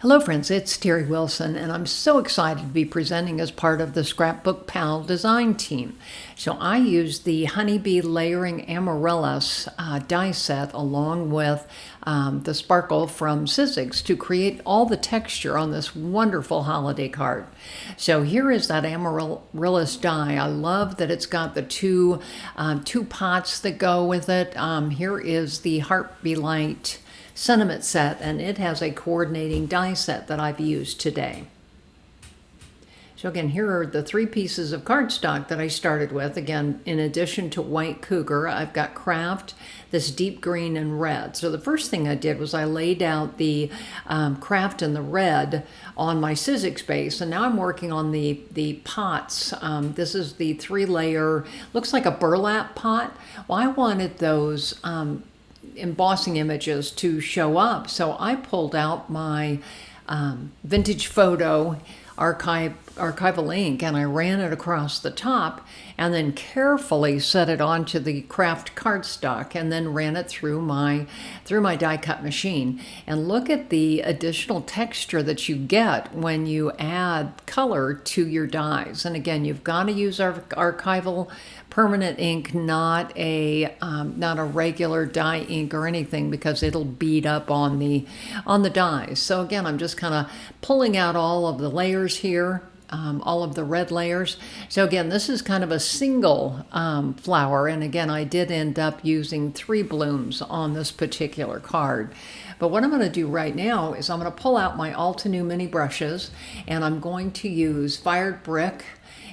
Hello friends, it's Teri Wilson, and I'm so excited to be presenting as part of the ScrapbookPal design team. So I used the Honeybee Layering Amaryllis die set along with the sparkle from Sizzix to create all the texture on this wonderful holiday card. So here is that Amaryllis die. I love that it's got the two pots that go with it. Here is the Heart Be Light sentiment set, and it has a coordinating die set that I've used today. So again, here are the three pieces of cardstock that I started with. Again, in addition to White Cougar, I've got Craft, this deep green and red. So the first thing I did was I laid out the Craft and the red on my Sizzix base, and now I'm working on the pots. This is the 3-layer, looks like a burlap pot. Well, I wanted those embossing images to show up, so I pulled out my vintage photo archival ink, and I ran it across the top and then carefully set it onto the Craft cardstock and then ran it through my die cut machine. And look at the additional texture that you get when you add color to your dies. And again, you've got to use our archival permanent ink, not a regular die ink or anything, because it'll bead up on the dies. So again, I'm just kind of pulling out all of the layers here, all of the red layers. So again, this is kind of a single flower, and again, I did end up using 3 blooms on this particular card. But what I'm going to do right now is I'm going to pull out my Altenew mini brushes, and I'm going to use Fired Brick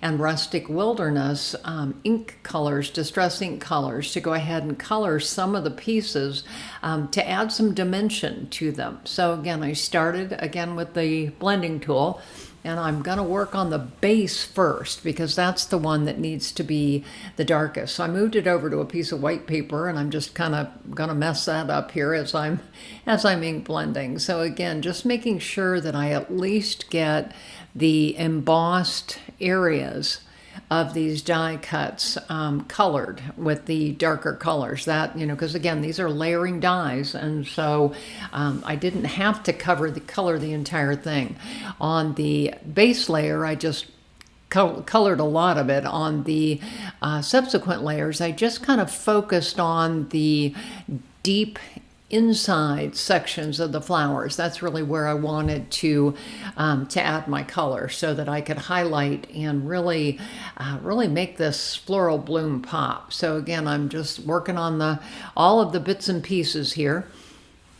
and Rustic Wilderness ink colors, distress ink colors, to go ahead and color some of the pieces to add some dimension to them. So again, I started again with the blending tool, and I'm going to work on the base first because that's the one that needs to be the darkest. So I moved it over to a piece of white paper, and I'm just kind of going to mess that up here as I'm ink blending. So again, just making sure that I at least get the embossed areas of these die cuts colored with the darker colors. That, because again, these are layering dies, and so I didn't have to color the entire thing. On the base layer, I just colored a lot of it. On the subsequent layers, I just kind of focused on the deep inside sections of the flowers. That's really where I wanted to add my color, so that I could highlight and really make this floral bloom pop. So again, I'm just working on all of the bits and pieces here,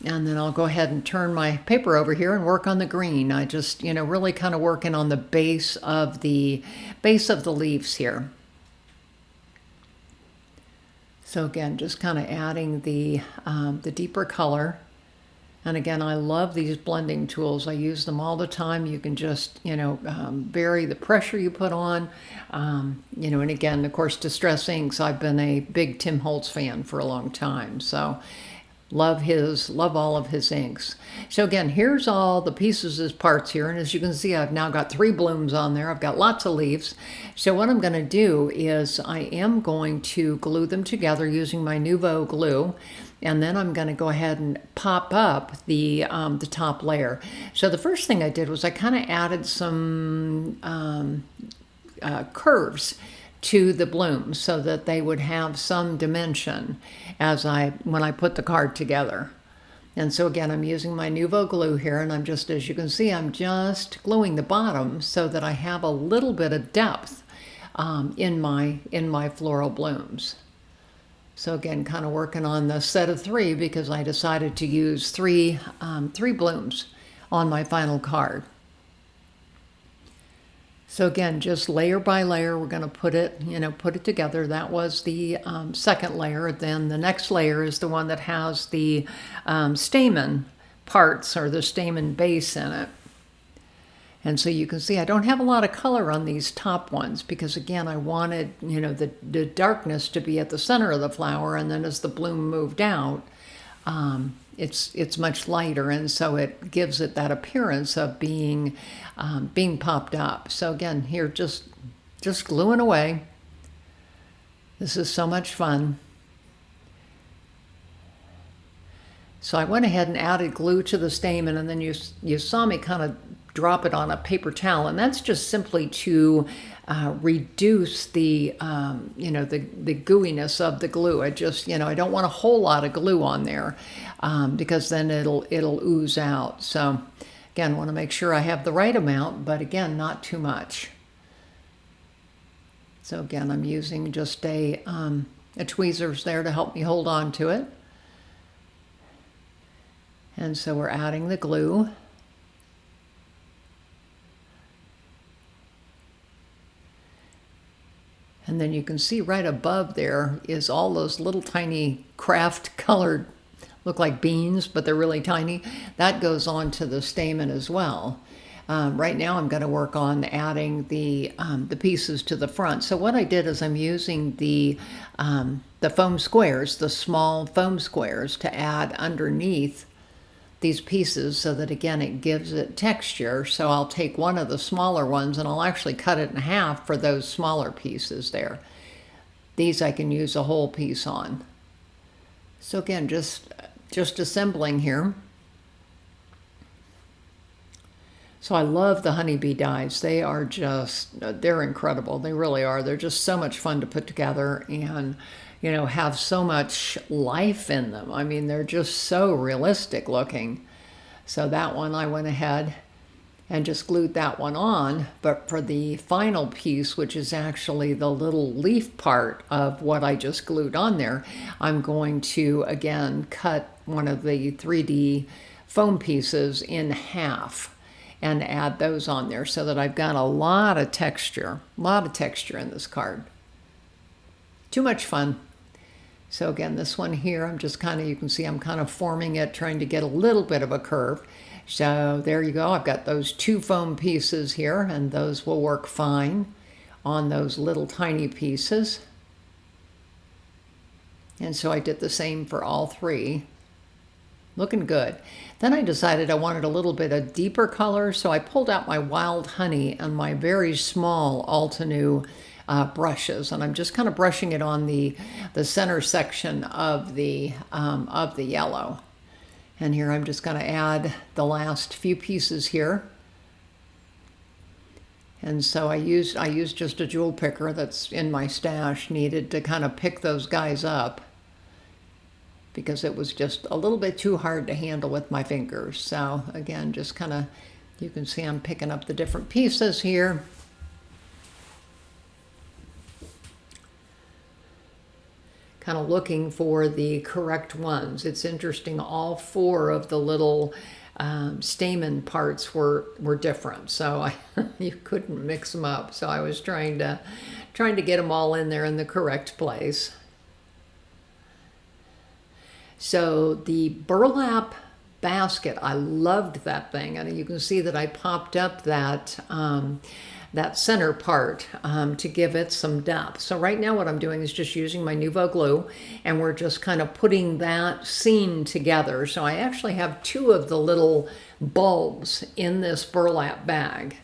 and then I'll go ahead and turn my paper over here and work on the green. I just really kind of working on the base of the leaves here. So again, just kind of adding the deeper color. And again, I love these blending tools. I use them all the time. You can just, vary the pressure you put on. And again, of course, distress inks. I've been a big Tim Holtz fan for a long time. So love all of his inks. So again, here's all the pieces as parts here, and as you can see, I've now got 3 blooms on there. I've got lots of leaves. So what I'm going to do is I am going to glue them together using my Nuvo glue, and then I'm going to go ahead and pop up the top layer. So the first thing I did was I kind of added some curves to the blooms so that they would have some dimension when I put the card together. And so again, I'm using my Nuvo glue here, and I'm just, as you can see, I'm just gluing the bottom so that I have a little bit of depth in my floral blooms. So again, kind of working on the set of 3 because I decided to use 3 blooms on my final card. So again, just layer by layer, we're going to put it together. That was the second layer. Then the next layer is the one that has the stamen parts, or the stamen base in it. And so you can see I don't have a lot of color on these top ones because again, I wanted, the darkness to be at the center of the flower, and then as the bloom moved out, it's much lighter, and so it gives it that appearance of being popped up. So again, here just gluing away. This is so much fun. So I went ahead and added glue to the stamen, and then you saw me kind of drop it on a paper towel, and that's just simply to reduce the the gooiness of the glue. I just I don't want a whole lot of glue on there because then it'll ooze out. So again, want to make sure I have the right amount, but again, not too much. So again, I'm using just a tweezers there to help me hold on to it. And so we're adding the glue. And then you can see right above there is all those little tiny craft colored, look like beans, but they're really tiny. That goes on to the stamen as well. Right now I'm going to work on adding the pieces to the front. So what I did is I'm using the foam squares, the small foam squares, to add underneath these pieces so that again it gives it texture. So I'll take one of the smaller ones and I'll actually cut it in half for those smaller pieces there. These I can use a whole piece on. So again, just assembling here. So I love the honeybee dies. They are they're incredible. They really are. They're just so much fun to put together and have so much life in them. I mean, they're just so realistic looking. So that one I went ahead and just glued that one on. But for the final piece, which is actually the little leaf part of what I just glued on there, I'm going to, again, cut one of the 3D foam pieces in half and add those on there so that I've got a lot of texture in this card. Too much fun. So again, this one here, I'm just you can see I'm kind of forming it, trying to get a little bit of a curve. So there you go. I've got those two foam pieces here, and those will work fine on those little tiny pieces. And so I did the same for all three. Looking good. Then I decided I wanted a little bit of deeper color, so I pulled out my wild honey and my very small Altenew brushes, and I'm just kind of brushing it on the center section of the yellow. And here I'm just going to add the last few pieces here. And so I used just a jewel picker that's in my stash, needed to kind of pick those guys up because it was just a little bit too hard to handle with my fingers. So again, just kind of, you can see I'm picking up the different pieces here. Kind of looking for the correct ones. It's interesting, all four of the little stamen parts were different, so you couldn't mix them up. So I was trying to get them all in there in the correct place. So the burlap basket, I loved that thing, and you can see that I popped up that center part to give it some depth. So right now what I'm doing is just using my Nuvo glue, and we're just kind of putting that scene together. So I actually have two of the little bulbs in this burlap bag.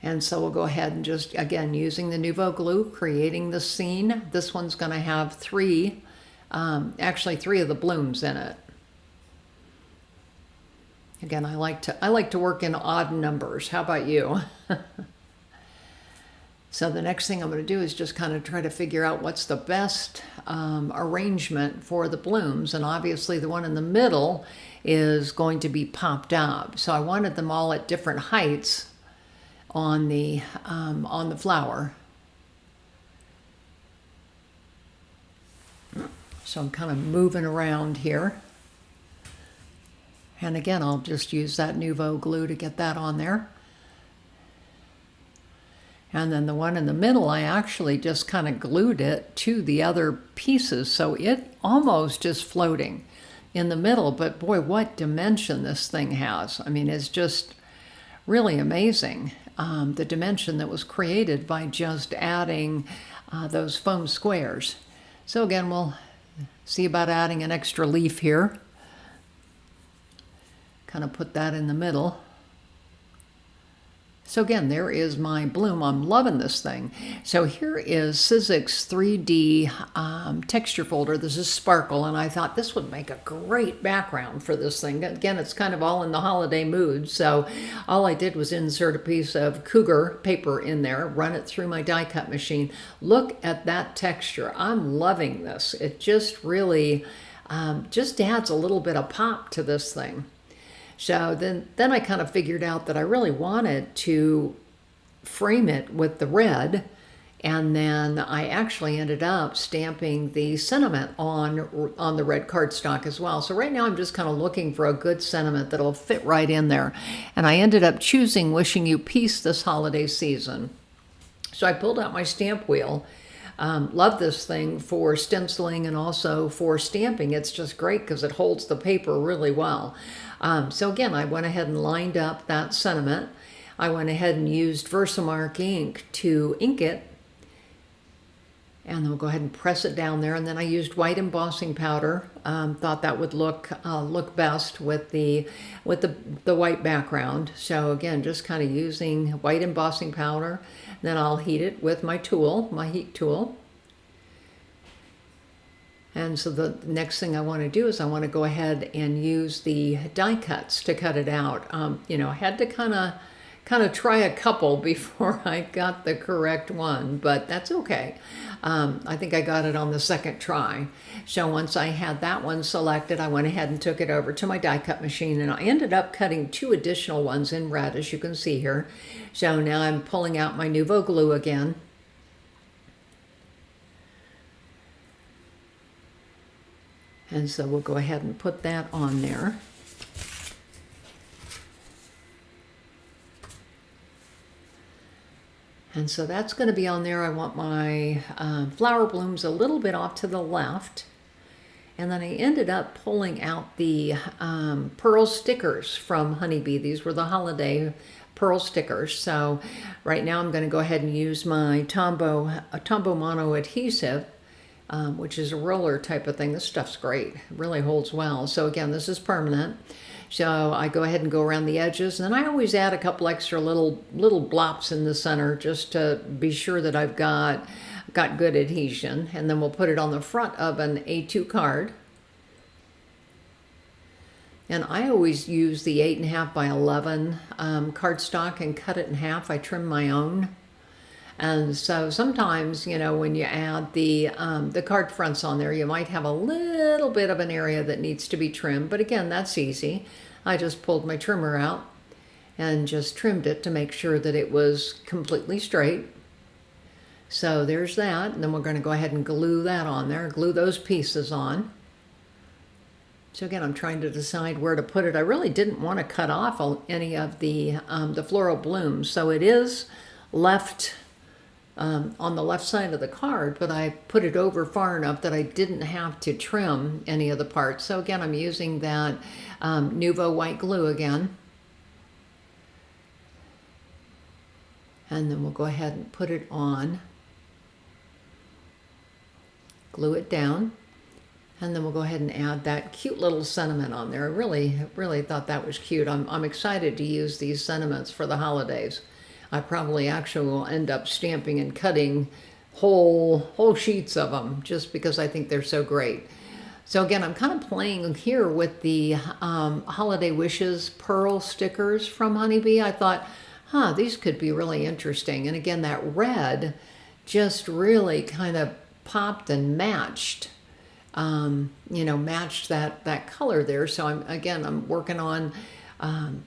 And so we'll go ahead and just, again, using the Nuvo glue, creating the scene. This one's going to have three of the blooms in it. Again, I like to work in odd numbers. How about you? So the next thing I'm going to do is just kind of try to figure out what's the best arrangement for the blooms. And obviously the one in the middle is going to be popped up. So I wanted them all at different heights on the flower. So I'm kind of moving around here. And again, I'll just use that Nuvo glue to get that on there. And then the one in the middle, I actually just kind of glued it to the other pieces, so it almost is floating in the middle. But boy, what dimension this thing has. I mean, it's just really amazing, the dimension that was created by just adding those foam squares. So again, we'll see about adding an extra leaf here. Kind of put that in the middle. So again, there is my bloom. I'm loving this thing. So here is Sizzix 3D texture folder. This is Sparkle, and I thought this would make a great background for this thing. Again, it's kind of all in the holiday mood, so all I did was insert a piece of Cougar paper in there, run it through my die cut machine. Look at that texture. I'm loving this. It just really just adds a little bit of pop to this thing. So then I kind of figured out that I really wanted to frame it with the red, and then I actually ended up stamping the sentiment on the red cardstock as well. So right now I'm just kind of looking for a good sentiment that'll fit right in there. And I ended up choosing Wishing You Peace this holiday season. So I pulled out my stamp wheel. Love this thing for stenciling and also for stamping. It's just great because it holds the paper really well. So again, I went ahead and lined up that sentiment. I went ahead and used Versamark ink to ink it. And then we'll go ahead and press it down there. And then I used white embossing powder. Thought that would look best with the white background. So again, just kind of using white embossing powder. Then I'll heat it with my tool, my heat tool. And so the next thing I want to do is I want to go ahead and use the die cuts to cut it out. You know, I had to kind of try a couple before I got the correct one, but that's okay. I think I got it on the second try. So once I had that one selected, I went ahead and took it over to my die cut machine, and I ended up cutting 2 additional ones in red, as you can see here. So now I'm pulling out my Nuvo glue again. And so we'll go ahead and put that on there. And so that's going to be on there. I want my flower blooms a little bit off to the left. And then I ended up pulling out the pearl stickers from Honeybee. These were the holiday pearl stickers. So right now I'm going to go ahead and use my Tombow Mono Adhesive, which is a roller type of thing. This stuff's great. It really holds well. So again, this is permanent. So I go ahead and go around the edges, and then I always add a couple extra little blops in the center just to be sure that I've got good adhesion. And then we'll put it on the front of an A2 card. And I always use the 8.5 by 11 cardstock and cut it in half. I trim my own. And so sometimes, you know, when you add the card fronts on there, you might have a little bit of an area that needs to be trimmed. But again, that's easy. I just pulled my trimmer out and just trimmed it to make sure that it was completely straight. So there's that. And then we're going to go ahead and glue that on there, glue those pieces on. So again, I'm trying to decide where to put it. I really didn't want to cut off any of the floral blooms. So it is left on the left side of the card, but I put it over far enough that I didn't have to trim any of the parts. So again, I'm using that Nuvo white glue again. And then we'll go ahead and put it on. Glue it down. And then we'll go ahead and add that cute little sentiment on there. I really thought that was cute. I'm excited to use these sentiments for the holidays. I probably actually will end up stamping and cutting whole sheets of them just because I think they're so great. So again, I'm kind of playing here with the Holiday Wishes pearl stickers from Honeybee. I thought, these could be really interesting. And again, that red just really kind of popped and matched, matched that color there. So I'm working on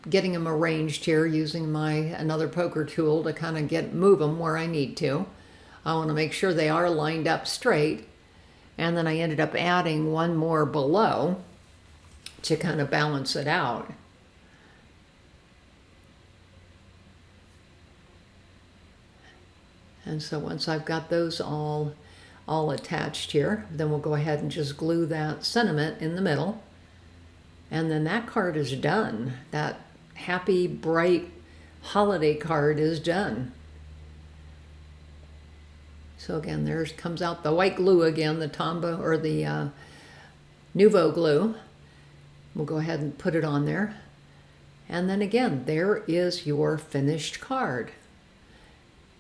getting them arranged here using another poker tool to kind of move them where I need to. I want to make sure they are lined up straight. And then I ended up adding one more below to kind of balance it out. And so once I've got those all attached here, then we'll go ahead and just glue that sentiment in the middle. And then that card is done. That happy, bright holiday card is done. So again, there comes out the white glue again, the Tombow or the Nuvo glue. We'll go ahead and put it on there. And then again, there is your finished card.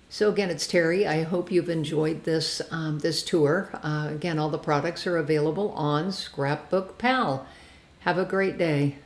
So again, it's Teri. I hope you've enjoyed this, this tour. Again, all the products are available on ScrapbookPal. Have a great day.